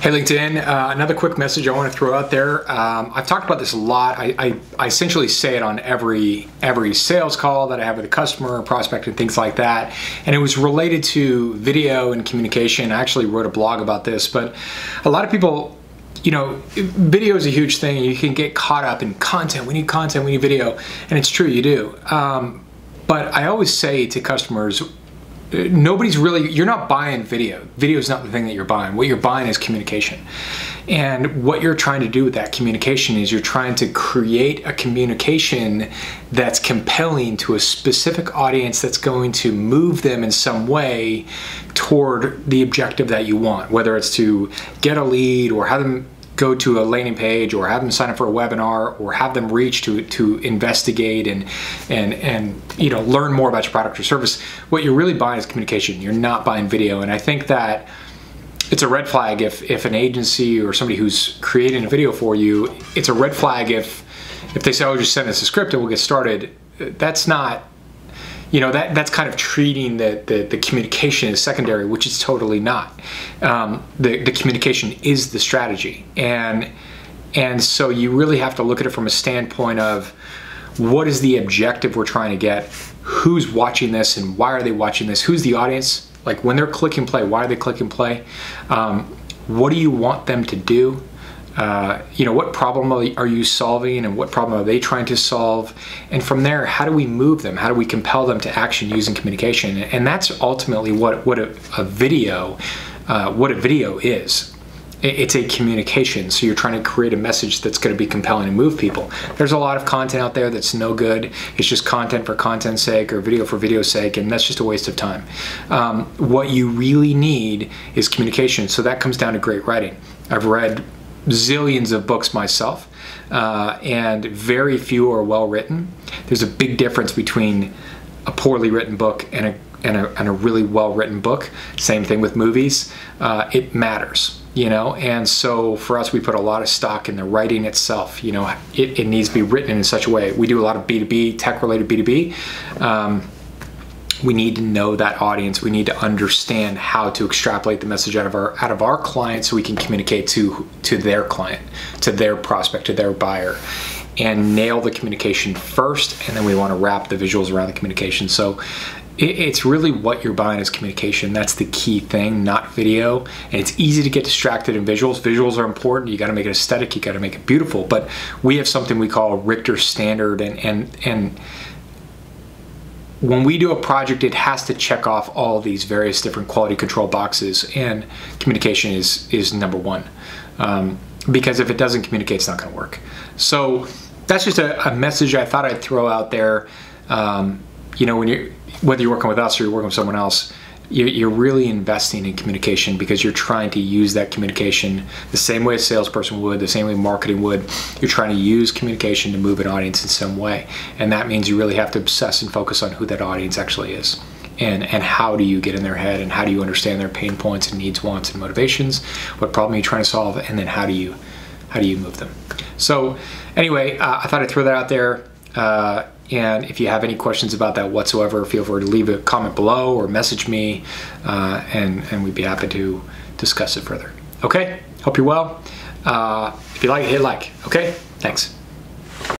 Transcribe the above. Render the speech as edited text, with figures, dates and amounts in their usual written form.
Hey LinkedIn, another quick message I want to throw out there. I've talked about this a lot. I essentially say it on every sales call that I have with a customer or prospect and things like that. And it was related to video and communication. I actually wrote a blog about this, but a lot of people, you know, video is a huge thing and you can get caught up in content. We need content, we need video. And it's true, you do. But I always say to customers, you're not buying video. Video is not the thing that you're buying. What you're buying is communication. And what you're trying to do with that communication is you're trying to create a communication that's compelling to a specific audience that's going to move them in some way toward the objective that you want, whether it's to get a lead or have them go to a landing page or have them sign up for a webinar or have them reach to investigate and you know, learn more about your product or service. What you're really buying is communication. You're not buying video. And I think that it's a red flag if an agency or somebody who's creating a video for you, it's a red flag if they say, oh, just send us a script and we'll get started. That's not, you know, that's kind of treating the communication as secondary, which is totally not. The communication is the strategy. And so you really have to look at it from a standpoint of what is the objective we're trying to get? Who's watching this and why are they watching this? Who's the audience? Like when they're clicking play, why are they clicking play? What do you want them to do? You know, what problem are you solving and what problem are they trying to solve? And from there, how do we move them? How do we compel them to action using communication? And that's ultimately what a video is. It's a communication. So you're trying to create a message that's going to be compelling and move people. There's a lot of content out there that's no good. It's just content for content's sake or video for video's sake, and that's just a waste of time. What you really need is communication. So that comes down to great writing. I've read zillions of books myself, and very few are well written. There's a big difference between a poorly written book and a really well written book. Same thing with movies. It matters, you know. And so for us, we put a lot of stock in the writing itself. You know, it needs to be written in such a way. We do a lot of B2B, tech related B2B. We need to know that audience. We need to understand how to extrapolate the message out of our client so we can communicate to their client, to their prospect, to their buyer, and nail the communication first, and then we want to wrap the visuals around the communication. So it's really what you're buying is communication. That's the key thing, not video. And it's easy to get distracted in visuals. Visuals are important. You got to make it aesthetic. You got to make it beautiful. But we have something we call Richter standard, and when we do a project, it has to check off all these various different quality control boxes, and communication is number one. Because if it doesn't communicate, it's not going to work. So that's just a message I thought I'd throw out there. You know, whether you're working with us or you're working with someone else, you're really investing in communication because you're trying to use that communication the same way a salesperson would, the same way marketing would. You're trying to use communication to move an audience in some way. And that means you really have to obsess and focus on who that audience actually is. And how do you get in their head, and how do you understand their pain points and needs, wants, and motivations? What problem are you trying to solve? And then how do you move them? So anyway, I thought I'd throw that out there. And if you have any questions about that whatsoever, feel free to leave a comment below or message me, and we'd be happy to discuss it further. Okay, hope you're well. If you like it, hit like. Okay, thanks.